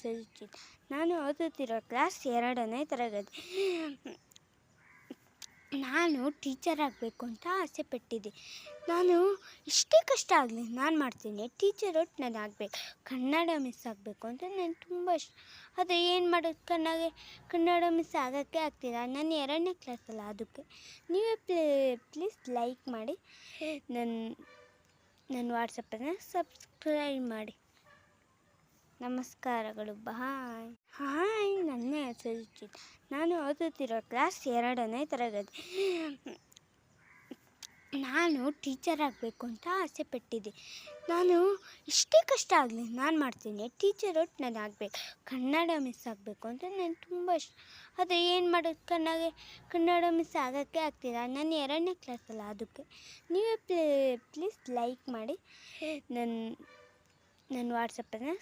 ಸುಜಿತ್. ನಾನು ಓದುತ್ತಿರೋ ಕ್ಲಾಸ್ 2ನೇ ತರಗತಿ. ನಾನು ಟೀಚರ್ ಆಗಬೇಕು ಅಂತ ಆಸೆ ಪಟ್ಟಿದ್ದೆ. ನಾನು ಎಷ್ಟೇ ಕಷ್ಟ ಆಗಲಿ ನಾನು ಮಾಡ್ತೀನಿ. ಟೀಚರ್ ಒಟ್ಟು ನಾನು ಆಗಬೇಕು. ಕನ್ನಡ ಮಿಸ್ ಆಗಬೇಕು ಅಂತ ನಾನು ತುಂಬ ಇಷ್ಟ. ಆದರೆ ಏನು ಮಾಡೋದು, ಕನ್ನಡ ಮಿಸ್ ಆಗೋಕ್ಕೆ ಆಗ್ತಿಲ್ಲ. ನಾನು 2ನೇ ಕ್ಲಾಸಲ್ಲ. ಅದಕ್ಕೆ ನೀವೇ ಪ್ಲೀಸ್ ಲೈಕ್ ಮಾಡಿ, ನನ್ನ ವಾಟ್ಸಪ್ಪನ್ನು ಸಬ್ಸ್ಕ್ರೈಬ್ ಮಾಡಿ. ನಮಸ್ಕಾರಗಳು. ಹಾಯ್, ನನ್ನ ಹೆಸರು ಸುಜಿತ್. ನಾನು ಓದುತ್ತಿರೋ ಕ್ಲಾಸ್ 2ನೇ ತರಗತಿ. ನಾನು ಟೀಚರ್ ಆಗಬೇಕು ಅಂತ ಆಸೆ ಪಟ್ಟಿದ್ದೆ. ನಾನು ಎಷ್ಟೇ ಕಷ್ಟ ಆಗಲಿ ನಾನು ಮಾಡ್ತೀನಿ. ಟೀಚರ್ ಒಟ್ಟು ನಾನು ಆಗಬೇಕು. ಕನ್ನಡ ಮಿಸ್ ಆಗಬೇಕು ಅಂತ ನಾನು ತುಂಬ ಇಷ್ಟ. ಆದರೆ ಏನು ಮಾಡೋದು, ಕನ್ನಡ ಮಿಸ್ ಆಗೋಕ್ಕೆ ಆಗ್ತಿಲ್ಲ. ನಾನು 2ನೇ ಕ್ಲಾಸಲ್ಲ. ಅದಕ್ಕೆ ನೀವೇ ಪ್ಲೀಸ್ ಲೈಕ್ ಮಾಡಿ, ನನ್ನ ವಾಟ್ಸಪ್ಪನ್ನು